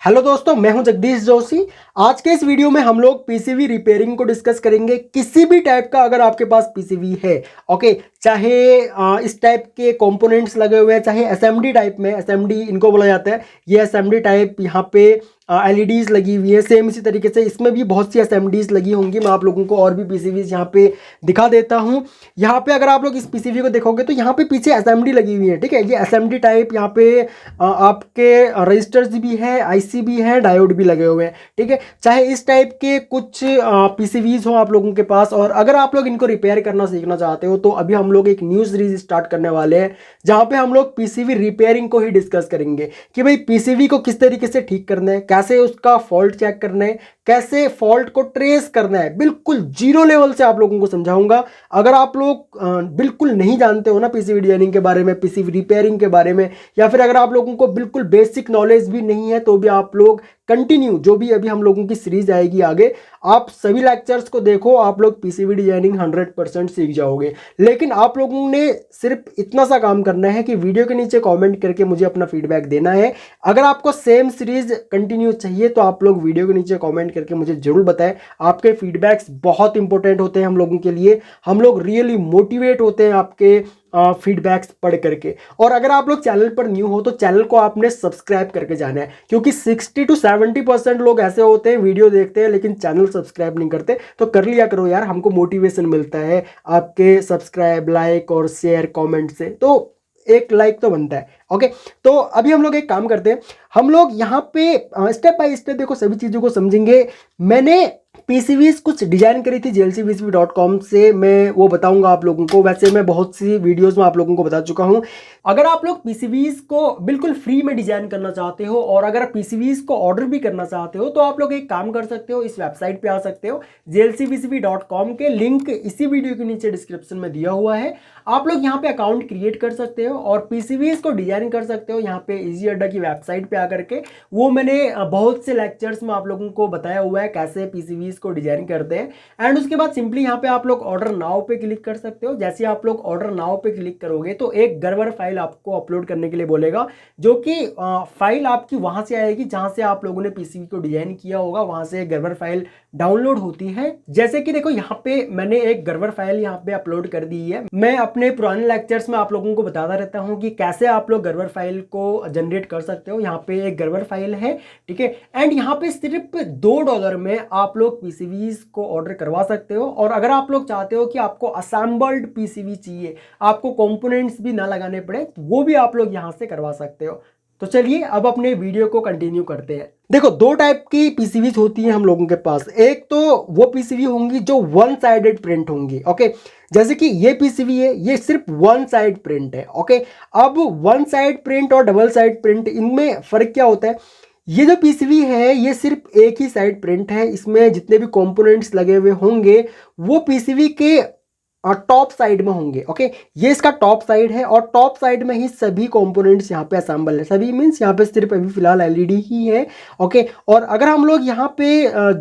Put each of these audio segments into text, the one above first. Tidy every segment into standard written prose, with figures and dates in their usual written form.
Hello दोस्तों, मैं हूं जगदीश जोशी। आज के इस वीडियो में हम लोग पीसीबी रिपेयरिंग को डिस्कस करेंगे। किसी भी टाइप का अगर आपके पास पीसीबी है, ओके, चाहे इस टाइप के कंपोनेंट्स लगे हुए हैं, चाहे एसएमडी टाइप में, एसएमडी इनको बोला जाता है, ये एसएमडी टाइप, यहाँ पे एलईडीज लगी हुई है। सेम इसी तरीके से इसमें भी बहुत सी एसएमडीज लगी होंगी। मैं आप लोगों को और भी पीसीबीज यहाँ पे दिखा देता हूँ। यहाँ पे अगर आप लोग इस पीसीबी को देखोगे तो यहाँ पे पीछे एसएमडी लगी हुई है, ठीक है। ये एसएमडी टाइप, यहाँ पे आपके रजिस्टर्स भी है, आईसी भी है, डायोड भी लगे हुए हैं, ठीक है। चाहे इस टाइप के कुछ पीसीबीज हो आप लोगों के पास, और अगर आप लोग इनको रिपेयर करना सीखना चाहते हो तो अभी हम लोग एक न्यू सीरीज स्टार्ट करने वाले हैं, जहां पे हम लोग पीसीबी रिपेयरिंग को ही डिस्कस करेंगे कि भाई पीसीबी को किस तरीके से ठीक करना है, कैसे उसका फॉल्ट चेक करना है, कैसे फॉल्ट को ट्रेस करना है। बिल्कुल जीरो लेवल से आप लोगों को समझाऊंगा। अगर आप लोग बिल्कुल नहीं जानते हो ना पीसीबी डिजाइनिंग के बारे में, पीसीबी रिपेयरिंग के बारे में, या फिर अगर आप लोगों को बिल्कुल बेसिक नॉलेज भी नहीं है, तो भी आप लोग कंटिन्यू जो भी अभी हम लोगों की सीरीज आएगी आगे, आप सभी लेक्चर्स को देखो, आप लोग पीसीबी डिजाइनिंग 100% सीख जाओगे। लेकिन आप लोगों ने सिर्फ इतना सा काम करना है कि वीडियो के नीचे कमेंट करके मुझे अपना फीडबैक देना है। अगर आपको सेम सीरीज कंटिन्यू चाहिए तो आप लोग वीडियो के नीचे कमेंट करके मुझे जरूर बताएं। आपके फीडबैक्स बहुत इंपॉर्टेंट होते हैं हम लोगों के लिए। हम लोग रियली मोटिवेट होते हैं आपके फीडबैक्स पढ़ करके। और अगर आप लोग चैनल पर न्यू हो तो चैनल को आपने सब्सक्राइब करके जाना है, क्योंकि 60 to 70% लोग ऐसे होते हैं, वीडियो देखते हैं लेकिन चैनल सब्सक्राइब नहीं करते। तो कर लिया करो यार, हमको मोटिवेशन मिलता है आपके सब्सक्राइब, लाइक और शेयर कमेंट से, तो एक लाइक तो बनता है। ओके, तो अभी हम लोग एक काम करते हैं, हम लोग यहाँ पे स्टेप बाय स्टेप देखो सभी चीज़ों को समझेंगे। मैंने पीसीबीज कुछ डिजाइन करी थी jlcpcb.com से, मैं वो बताऊंगा आप लोगों को। वैसे मैं बहुत सी वीडियोस में आप लोगों को बता चुका हूं। अगर आप लोग पीसीबीज को बिल्कुल फ्री में डिजाइन करना चाहते हो, और अगर पीसीबीज को ऑर्डर भी करना चाहते हो, तो आप लोग एक काम कर सकते हो, इस वेबसाइट पे आ सकते हो। jlcpcb.com के लिंक इसी वीडियो के नीचे डिस्क्रिप्शन में दिया हुआ है। आप लोग यहाँ पे अकाउंट क्रिएट कर सकते हो और पीसीबीज को डिजाइन कर सकते हो। यहाँ पे इजी अड्डा की वेबसाइट पे आकर के, वो मैंने बहुत से लेक्चर्स में आप लोगों को बताया हुआ है कैसे पीसीबीज को डिजाइन करते हैं। एंड उसके बाद सिंपली यहाँ पे आप लोग ऑर्डर नाउ पे क्लिक कर सकते हो। जैसे आप लोग ऑर्डर नाउ पे क्लिक करोगे तो एक गर्वर फाइल आपको अपलोड करने के लिए बोलेगा, जो कि फाइल आपकी वहां से आएगी जहां से आप लोगों ने पीसीबी को डिजाइन किया होगा, वहां से एक गर्वर फाइल डाउनलोड होती है। जैसे कि देखो यहाँ पे मैंने एक गर्वर फाइल यहाँ पे अपलोड कर दी है। मैं अपने पुराने लेक्चर्स में आप लोगों को बताता रहता हूँ कि कैसे आप लोग गर्वर फाइल को जनरेट कर सकते हो। यहाँ पे एक गर्वर फाइल है, ठीक है। एंड यहाँ पे सिर्फ $2 में आप लोग पीसीबीज को ऑर्डर करवा सकते हो। और अगर आप लोग चाहते हो कि आपको असेंबल्ड पीसीबी चाहिए, आपको कंपोनेंट्स भी ना लगाने पड़े, वो भी आप लोग यहाँ से करवा सकते हो। तो चलिए अब अपने वीडियो को कंटिन्यू करते हैं। देखो, दो टाइप की पीसीबीज होती हैं हम लोगों के पास। एक तो वो पीसीबी होंगी जो वन साइडेड प्रिंट होंगी, ओके। जैसे कि ये पीसीबी है, ये सिर्फ वन साइड प्रिंट है, ओके। अब वन साइड प्रिंट और डबल साइड प्रिंट, इनमें फर्क क्या होता है? ये जो पीसीबी है ये सिर्फ एक ही साइड प्रिंट है। इसमें जितने भी कंपोनेंट्स लगे हुए होंगे वो पीसीबी के टॉप साइड में होंगे, ओके। ये इसका टॉप साइड है और टॉप साइड में ही सभी कंपोनेंट्स यहाँ पे असेंबल है। सभी मींस यहाँ पे सिर्फ अभी फिलहाल एलईडी ही है, ओके। और अगर हम लोग यहाँ पे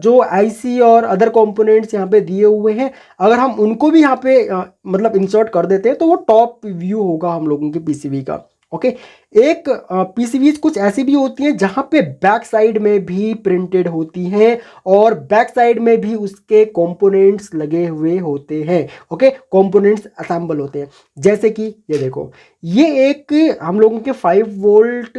जो आईसी और अदर कंपोनेंट्स यहाँ पे दिए हुए हैं, अगर हम उनको भी यहाँ पे मतलब इंसर्ट कर देते हैं तो वो टॉप व्यू होगा हम लोगों के पीसीबी का, ओके। एक पीसीबीज कुछ ऐसी भी होती हैं जहां पे बैक साइड में भी प्रिंटेड होती हैं और बैक साइड में भी उसके कंपोनेंट्स लगे हुए होते हैं, ओके। कंपोनेंट्स असेंबल होते हैं। जैसे कि ये देखो, ये एक हम लोगों के 5 वोल्ट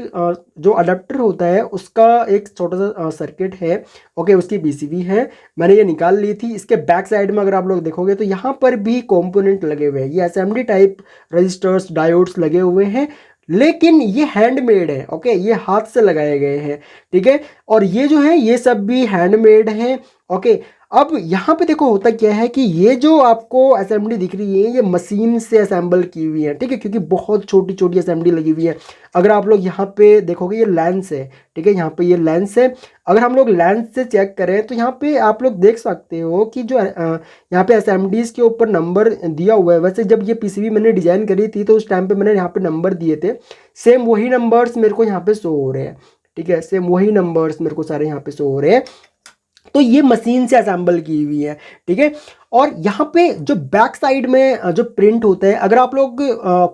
जो अडेप्टर होता है उसका एक छोटा सा सर्किट है, ओके। उसकी पीसीबी है, मैंने ये निकाल ली थी। इसके बैक साइड में अगर आप लोग देखोगे तो यहाँ पर भी कंपोनेंट लगे हुए हैं। ये असेंबली टाइप रजिस्टर्स, डायोड्स लगे हुए हैं, लेकिन ये हैंडमेड है, ओके। ये हाथ से लगाए गए हैं, ठीक है। और ये जो है ये सब भी हैंडमेड हैं, ओके। अब यहाँ पे देखो होता क्या है कि ये जो आपको असेंबली दिख रही है ये मशीन से असेंबल की हुई है, ठीक है, क्योंकि बहुत छोटी छोटी असेंबली लगी हुई है। अगर आप लोग यहाँ पे देखोगे ये लेंस है, ठीक है, यहाँ पे ये लेंस है। अगर हम लोग लेंस से चेक करें तो यहाँ पे आप लोग देख सकते हो कि जो यहाँ पे असेंबलीज के ऊपर नंबर दिया हुआ है। वैसे जब ये पीसीबी मैंने डिजाइन करी थी तो उस टाइम पे मैंने यहाँ पे नंबर दिए थे, सेम वही नंबर्स मेरे को यहाँ पे शो हो रहे हैं, ठीक है। सेम वही नंबर्स मेरे को सारे यहाँ पे शो हो रहे हैं। तो ये मशीन से असेंबल की हुई है, ठीक है। और यहाँ पे जो बैक साइड में जो प्रिंट होता है, अगर आप लोग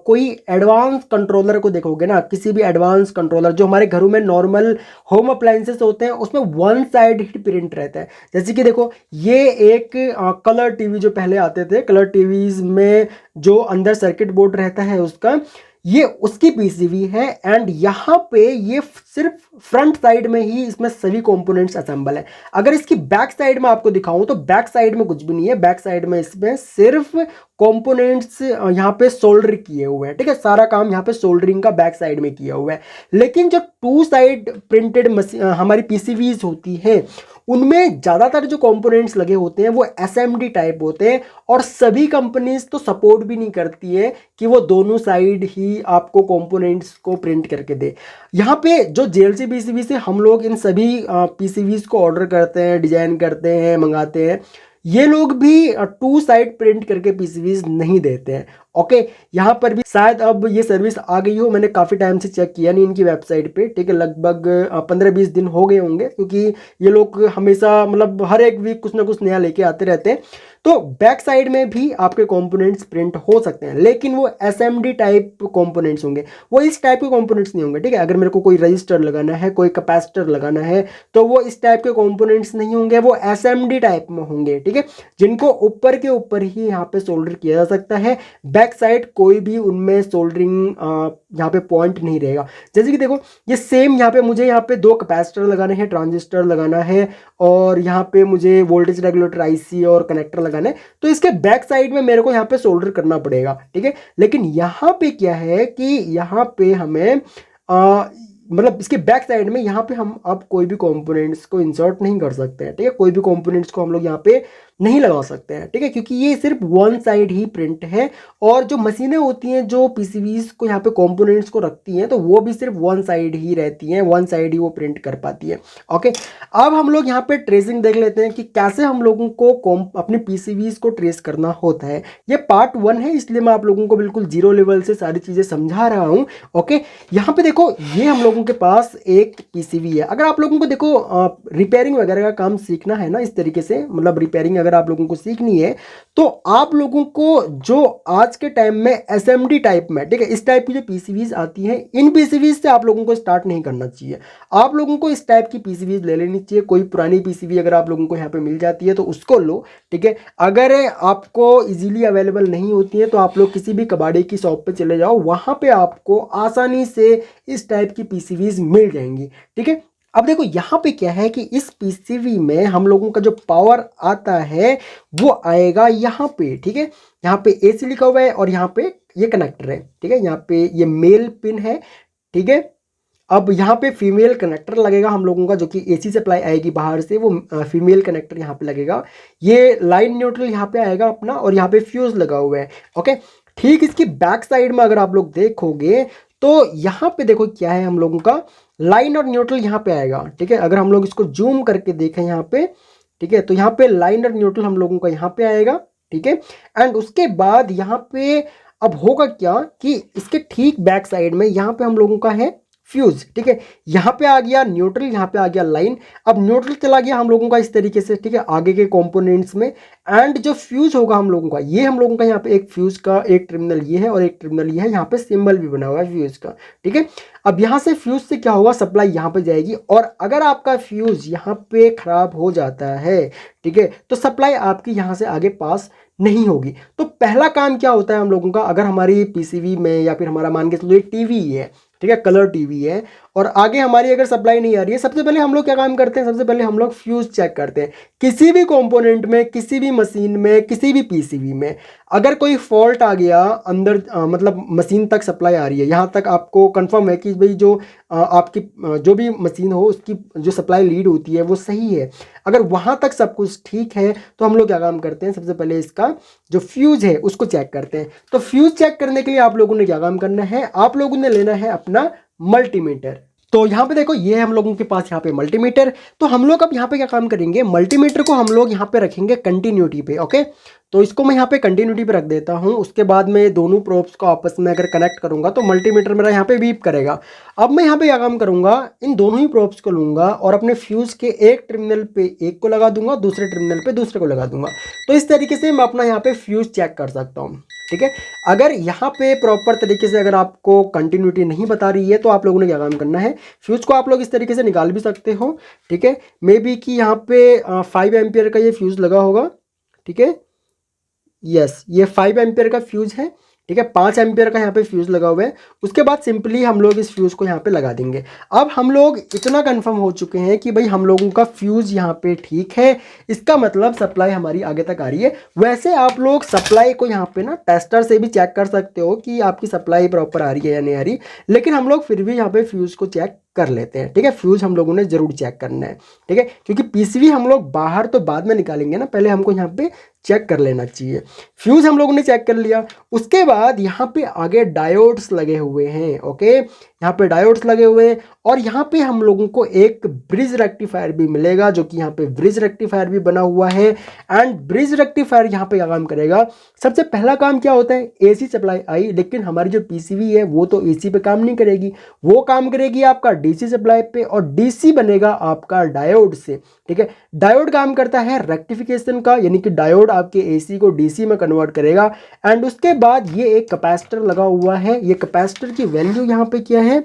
कोई एडवांस कंट्रोलर को देखोगे ना, किसी भी एडवांस कंट्रोलर जो हमारे घरों में नॉर्मल होम अप्लायंसेस होते हैं उसमें वन साइड ही प्रिंट रहता है। जैसे कि देखो ये एक कलर टीवी जो पहले आते थे, कलर टीवीज में जो अंदर सर्किट बोर्ड रहता है उसका, ये उसकी पीसीबी है। एंड यहाँ पे ये सिर्फ फ्रंट साइड में ही इसमें सभी कंपोनेंट्स असेंबल है। अगर इसकी बैक साइड में आपको दिखाऊं तो बैक साइड में कुछ भी नहीं है, बैक साइड में इसमें सिर्फ कंपोनेंट्स यहाँ पे सोल्डर किए हुए हैं, ठीक है। सारा काम यहाँ पे सोल्डरिंग का बैक साइड में किया हुआ है। लेकिन जो टू साइड प्रिंटेड हमारी पीसीबीज होती है उनमें ज़्यादातर जो कंपोनेंट्स लगे होते हैं वो एसएमडी टाइप होते हैं, और सभी कंपनीज तो सपोर्ट भी नहीं करती है कि वो दोनों साइड ही आपको कंपोनेंट्स को प्रिंट करके दे। यहाँ पे जो जेएलसी पीसीबी से हम लोग इन सभी पीसीबीज को ऑर्डर करते हैं, डिजाइन करते हैं, मंगाते हैं, ये लोग भी टू साइड प्रिंट करके पीसीबीज नहीं देते हैं। ओके, यहाँ पर भी शायद अब ये सर्विस आ गई हो, मैंने काफ़ी टाइम से चेक किया नहीं इनकी वेबसाइट पे, ठीक है। लगभग 15-20 दिन हो गए होंगे, क्योंकि ये लोग हमेशा मतलब हर एक वीक कुछ ना कुछ नया लेके आते रहते हैं। तो बैक साइड में भी आपके कंपोनेंट्स प्रिंट हो सकते हैं, लेकिन वो एसएमडी टाइप कंपोनेंट्स होंगे, वो इस टाइप के कंपोनेंट्स नहीं होंगे, ठीक है। अगर मेरे को कोई रजिस्टर लगाना है, कोई कैपेसिटर लगाना है, तो वो इस टाइप के कंपोनेंट्स नहीं होंगे, वो एसएमडी टाइप में होंगे, ठीक है, जिनको ऊपर के ऊपर ही यहाँ पे सोल्डर किया जा सकता है। बैक साइड कोई भी उनमें सोल्डरिंग यहाँ पे पॉइंट नहीं रहेगा। जैसे कि देखो ये सेम यहाँ पे मुझे यहाँ पे 2 कैपेसिटर लगाने हैं, ट्रांजिस्टर लगाना है, और यहाँ पे मुझे वोल्टेज रेगुलेटर आईसी और कनेक्टर लगाना है, तो इसके बैक साइड में मेरे को यहाँ पे सोल्डर करना पड़ेगा, ठीक है। लेकिन यहाँ पे क्या है कि यहाँ पे हमें मतलब इसके बैक साइड में यहाँ पे हम अब कोई भी कंपोनेंट्स को इंसर्ट नहीं कर सकते हैं, ठीक है। कोई भी कंपोनेंट्स को हम लोग यहाँ पे नहीं लगा सकते हैं, ठीक है, क्योंकि ये सिर्फ वन साइड ही प्रिंट है। और जो मशीनें होती हैं जो पीसीबीज को यहाँ पे कंपोनेंट्स को रखती हैं, तो वो भी सिर्फ वन साइड ही रहती हैं, वन साइड ही वो प्रिंट कर पाती है। ओके, अब हम लोग यहाँ पे ट्रेसिंग देख लेते हैं कि कैसे हम लोगों को अपनी पीसीबीज को ट्रेस करना होता है। ये पार्ट 1 है, इसलिए मैं आप लोगों को बिल्कुल जीरो लेवल से सारी चीज़ें समझा रहा हूँ। ओके, यहाँ पे देखो ये हम लोगों के पास एक पीसीबी है। अगर आप लोगों को देखो रिपेयरिंग वगैरह का काम सीखना है ना, इस तरीके से मतलब रिपेयरिंग अगर आप लोगों को सीखनी है, तो आप लोगों को जो आज के टाइम में एसएमडी टाइप में, ठीक है, इस टाइप की जो पीसीबीज आती हैं, इन पीसीबीज से आप लोगों को स्टार्ट नहीं करना चाहिए। आप लोगों को इस टाइप की पीसीबीज ले लेनी चाहिए। कोई पुरानी पीसीबी अगर आप लोगों को यहाँ पे मिल जाती है तो उसको लो, ठीक है। अगर आपको इजीली अवेलेबल नहीं होती है तो आप लोग किसी भी कबाड़ी की शॉप पे चले जाओ, वहां पे आपको आसानी से इस टाइप की पीसीबीज मिल जाएंगी, ठीक है। अब देखो यहाँ पे क्या है कि इस पीसीबी में हम लोगों का जो पावर आता है वो आएगा यहाँ पे, ठीक है। यहाँ पे एसी लिखा हुआ है और यहाँ पे ये कनेक्टर है, ठीक है। यहाँ पे ये मेल पिन है, ठीक है। अब यहाँ पे फीमेल कनेक्टर लगेगा हम लोगों का, जो कि एसी सप्लाई आएगी बाहर से, वो फीमेल कनेक्टर यहाँ पे लगेगा। ये लाइन न्यूट्रल यहाँ पे आएगा अपना, और यहाँ पे फ्यूज लगा हुआ है। ओके, ठीक इसकी बैक साइड में अगर आप लोग देखोगे तो यहाँ पे देखो क्या है, हम लोगों का लाइन और न्यूट्रल यहाँ पे आएगा, ठीक है। अगर हम लोग इसको जूम करके देखें यहाँ पे, ठीक है, तो यहाँ पे लाइन और न्यूट्रल हम लोगों का यहाँ पे आएगा, ठीक है। एंड उसके बाद यहाँ पे अब होगा क्या कि इसके ठीक बैक साइड में यहाँ पे हम लोगों का है फ्यूज, ठीक है। यहाँ पे आ गया न्यूट्रल, यहाँ पे आ गया लाइन। अब न्यूट्रल चला गया हम लोगों का इस तरीके से, ठीक है, आगे के कंपोनेंट्स में। एंड जो फ्यूज होगा हम लोगों का, ये हम लोगों का यहाँ पे एक फ्यूज का एक टर्मिनल ये है और एक टर्मिनल ये है, यहाँ पे सिंबल भी बना हुआ है फ्यूज का, ठीक है। अब यहाँ से फ्यूज से क्या होगा, सप्लाई यहाँ पे जाएगी, और अगर आपका फ्यूज यहाँ पे खराब हो जाता है, ठीक है, तो सप्लाई आपकी यहाँ से आगे पास नहीं होगी। तो पहला काम क्या होता है हम लोगों का, अगर हमारी पीसीबी में या फिर हमारा मान के चलो टीवी है, ठीक है, कलर टीवी है, और आगे हमारी अगर सप्लाई नहीं आ रही है, सबसे पहले हम लोग क्या काम करते हैं, सबसे पहले हम लोग फ्यूज चेक करते हैं। किसी भी कंपोनेंट में, किसी भी मशीन में, किसी भी पीसीबी में अगर कोई फॉल्ट आ गया अंदर, मतलब मशीन तक सप्लाई आ रही है, यहाँ तक आपको कंफर्म है कि भाई जो आपकी जो भी मशीन हो उसकी जो सप्लाई लीड होती है वो सही है, अगर वहाँ तक सब कुछ ठीक है, तो हम लोग क्या काम करते हैं, सबसे पहले इसका जो फ्यूज है उसको चेक करते हैं। तो फ्यूज चेक करने के लिए आप लोगों ने क्या काम करना है, आप लोगों ने लेना है अपना मल्टीमीटर, तो यहाँ पे देखो ये है हम लोगों के पास यहाँ पे मल्टीमीटर। तो हम लोग अब यहाँ पे क्या काम करेंगे, मल्टीमीटर को हम लोग यहाँ पे रखेंगे कंटिन्यूटी पे। ओके, तो इसको मैं यहाँ पे कंटिन्यूटी पे रख देता हूँ। उसके बाद में दोनों प्रोब्स को आपस में अगर कनेक्ट करूंगा तो मल्टीमीटर मेरा यहाँ पे बीप करेगा। अब मैं यहाँ पे क्या काम करूंगा, इन दोनों ही प्रोब्स को लूंगा और अपने फ्यूज के एक टर्मिनल पे एक को लगा दूंगा, दूसरे टर्मिनल पे दूसरे को लगा दूंगा। तो इस तरीके से मैं अपना यहाँ पे फ्यूज चेक कर सकता हूँ। ठीक है, अगर यहाँ पे प्रॉपर तरीके से अगर आपको कंटिन्यूटी नहीं बता रही है तो आप लोगों ने क्या काम करना है, फ्यूज को आप लोग इस तरीके से निकाल भी सकते हो। ठीक है, मे बी कि यहाँ पे 5 एम्पियर का ये फ्यूज लगा होगा। ठीक है, यस, ये 5 एम्पियर का फ्यूज है। ठीक है, 5 एम्पियर का यहाँ पे फ्यूज लगा हुआ है। उसके बाद सिंपली हम लोग इस फ्यूज को यहाँ पे लगा देंगे। अब हम लोग इतना कंफर्म हो चुके हैं कि भाई हम लोगों का फ्यूज यहाँ पे ठीक है, इसका मतलब सप्लाई हमारी आगे तक आ रही है। वैसे आप लोग सप्लाई को यहाँ पे ना टेस्टर से भी चेक कर सकते हो कि आपकी सप्लाई प्रॉपर आ रही है या नहीं आ रही, लेकिन हम लोग फिर भी यहाँ पे फ्यूज को चेक कर लेते हैं। ठीक है, फ्यूज हम लोगों ने जरूर चेक करना है। ठीक है, क्योंकि पीसीबी हम लोग बाहर तो बाद में निकालेंगे ना, पहले हमको यहाँ पे चेक कर लेना चाहिए। फ्यूज हम लोगों ने चेक कर लिया। उसके बाद यहाँ पे आगे डायोड्स लगे हुए हैं। ओके, यहाँ पे डायोड्स लगे हुए हैं और यहाँ पे हम लोगों को एक ब्रिज रेक्टिफायर भी मिलेगा, जो कि यहाँ पे ब्रिज रेक्टिफायर भी बना हुआ है। एंड ब्रिज रेक्टिफायर यहाँ पे क्या काम करेगा, सबसे पहला काम क्या होता है, एसी सप्लाई आई, लेकिन हमारी जो पीसीबी है वो तो एसी पे काम नहीं करेगी, वो काम करेगी आपका डीसी सप्लाई पे, और डीसी बनेगा आपका डायोड से। ठीक है, डायोड काम करता है रेक्टिफिकेशन का, यानी कि डायोड आपके एसी को डीसी में कन्वर्ट करेगा। एंड उसके बाद ये एक कैपेसिटर लगा हुआ है। ये कैपेसिटर की वैल्यू यहाँ पे क्या है,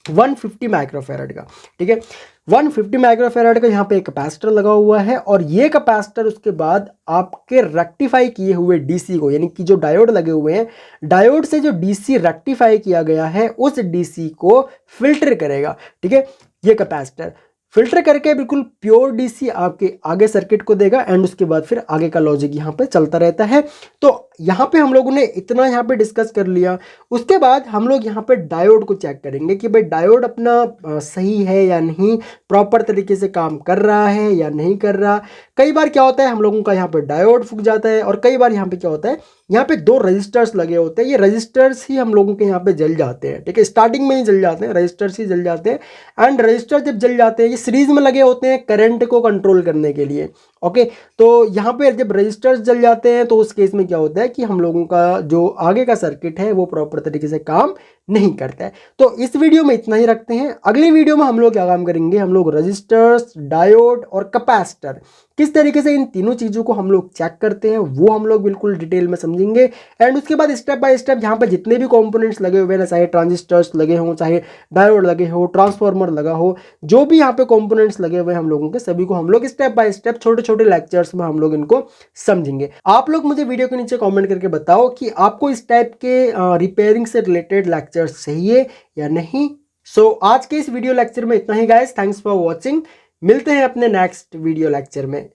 150 माइक्रोफैराड का। ठीक है, 150 माइक्रोफैराड का यहाँ पे एक कैपेसिटर लगा हुआ है, और ये कैपेसिटर उसके बाद आपके रेक्टिफाई किए हुए डीसी को, यानी कि जो डायोड लगे हुए हैं, डायोड से जो डीसी रेक्टिफाई किया गया है उस डीसी को फिल्टर करेगा। ठीक है, ये कैपेसिटर फिल्टर करके बिल्कुल प्योर डीसी आपके आगे सर्किट को देगा। एंड उसके बाद फिर आगे का लॉजिक यहाँ पे चलता रहता है। तो यहाँ पे हम लोगों ने इतना यहाँ पे डिस्कस कर लिया। उसके बाद हम लोग यहाँ पे डायोड को चेक करेंगे कि भाई डायोड अपना सही है या नहीं, प्रॉपर तरीके से काम कर रहा है या नहीं कर रहा। कई बार क्या होता है, हम लोगों का यहाँ पे डायोड फूक जाता है, और कई बार यहाँ पे क्या होता है, यहाँ पे 2 रजिस्टर्स लगे होते हैं, ये रजिस्टर्स ही हम लोगों के यहाँ पे जल जाते हैं। ठीक है, स्टार्टिंग में ही जल जाते हैं, रजिस्टर्स ही जल जाते हैं। एंड रजिस्टर जब जल जाते हैं, ये सीरीज में लगे होते हैं करंट को कंट्रोल करने के लिए। ओके, तो यहाँ पे जब रजिस्टर्स जल जाते हैं तो उस केस में क्या होता है कि हम लोगों का जो आगे का सर्किट है वो प्रॉपर तरीके से काम नहीं करता है। तो इस वीडियो में इतना ही रखते हैं। अगली वीडियो में हम लोग क्या काम करेंगे, हम लोग रजिस्टर्स, डायोड और कैपेसिटर किस तरीके से इन तीनों चीज़ों को हम लोग चेक करते हैं वो हम लोग बिल्कुल डिटेल में समझेंगे। एंड उसके बाद स्टेप बाय स्टेप यहाँ पे जितने भी कंपोनेंट्स लगे हुए हैं, चाहे ट्रांजिस्टर्स लगे हों, चाहे डायोड लगे हो, ट्रांसफार्मर लगा हो, जो भी यहाँ पे कंपोनेंट्स लगे हुए हैं हम लोगों के, सभी को हम लोग स्टेप बाय स्टेप छोटे छोटे लेक्चर्स में हम लोग इनको समझेंगे। आप लोग मुझे वीडियो के नीचे कॉमेंट करके बताओ कि आपको इस टाइप के रिपेयरिंग से रिलेटेड लेक्चर्स चाहिए या नहीं। सो आज के इस वीडियो लेक्चर में इतना ही गाइस, थैंक्स फॉर वॉचिंग। मिलते हैं अपने नेक्स्ट वीडियो लेक्चर में।